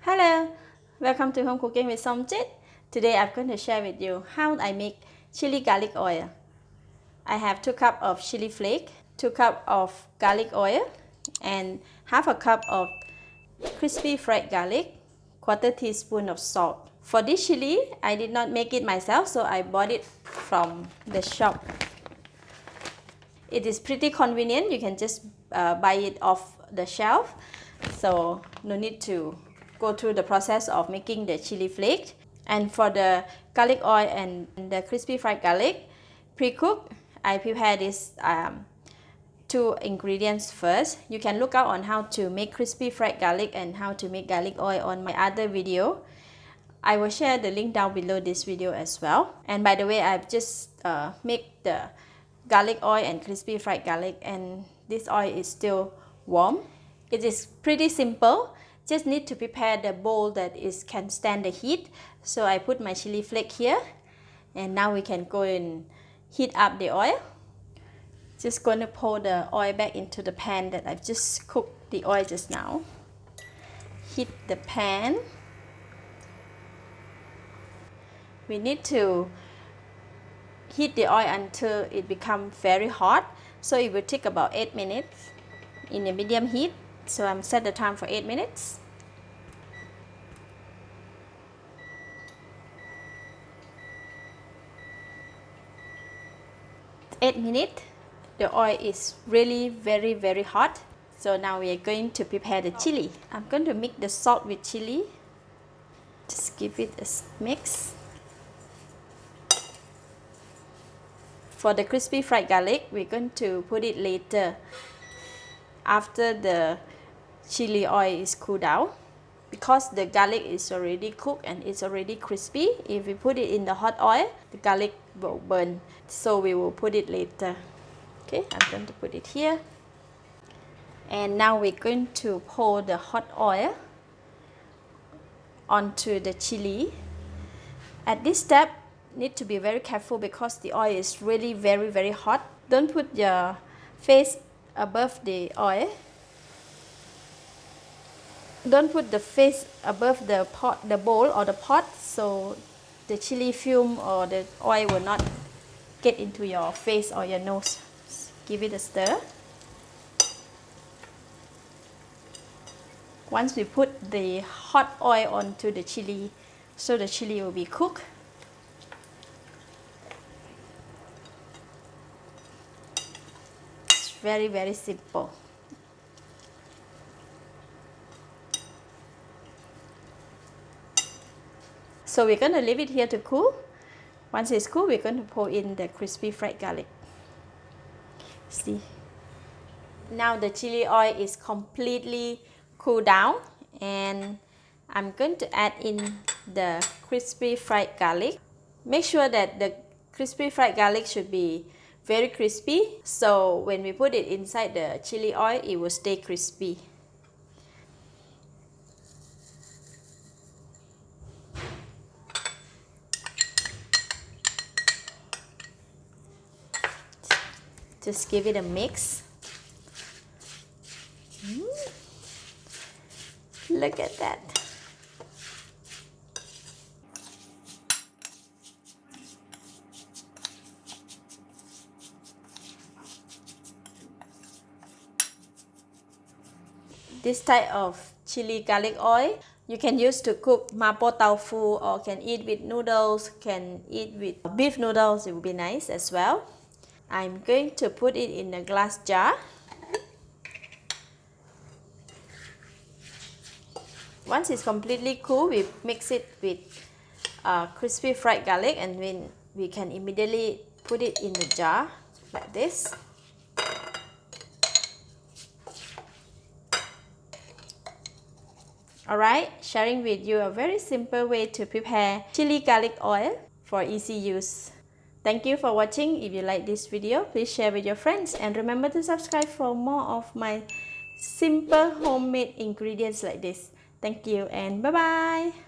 Hello, welcome to Home Cooking with Somjit. Today I'm going to share with you how I make chili garlic oil. I have 2 cups of chili flake, 2 cups of garlic oil, and half a cup of crispy fried garlic, 1/4 teaspoon of salt. For this chili, I did not make it myself, so I bought it from the shop. It is pretty convenient. You can just buy it off the shelf, so no need to go through the process of making the chili flake. And for the garlic oil and the crispy fried garlic pre-cooked, I prepare this 2 ingredients first. You can look out on how to make crispy fried garlic and how to make garlic oil on my other video. I will share the link down below this video as well. And by the way, I've just made the garlic oil and crispy fried garlic, and this oil is still warm. It is pretty simple. Just need to prepare the bowl that can stand the heat. So I put my chili flake here, and now we can go and heat up the oil. Just going to pour the oil back into the pan that I've just cooked the oil just now. Heat the pan. We need to heat the oil until it becomes very hot. So it will take about 8 minutes in a medium heat. So I'm set the time for 8 minutes. The oil is really very hot. So now we are going to prepare the chili. I'm going to mix the salt with chili. Just give it a mix. For the crispy fried garlic, we're going to put it later, after the chili oil is cooled down, because the garlic is already cooked and it's already crispy. If we put it in the hot oil, the garlic will burn, so we will put it later. Okay, I'm going to put it here, and now we're going to pour the hot oil onto the chili. At this step, need to be very careful because the oil is really very hot. Don't put your face above the oil. Don't put the face above the pot, the bowl or the pot, so the chili fume or the oil will not get into your face or your nose. Give it a stir. Once we put the hot oil onto the chili, so the chili will be cooked. It's very simple. So we're going to leave it here to cool. Once it's cool, we're going to pour in the crispy fried garlic. See? Now the chili oil is completely cooled down, and I'm going to add in the crispy fried garlic. Make sure that the crispy fried garlic should be very crispy, so when we put it inside the chili oil, it will stay crispy. Just give it a mix. Look at that. This type of chili garlic oil you can use to cook Mapo Tofu, or can eat with noodles, can eat with beef noodles. It will be nice as well. I'm going to put it in a glass jar. Once it's completely cool, we mix it with crispy fried garlic, and then we can immediately put it in the jar like this. Alright, sharing with you a very simple way to prepare chili garlic oil for easy use. Thank you for watching. If you like this video, please share with your friends, and remember to subscribe for more of my simple homemade ingredients like this. Thank you and bye-bye.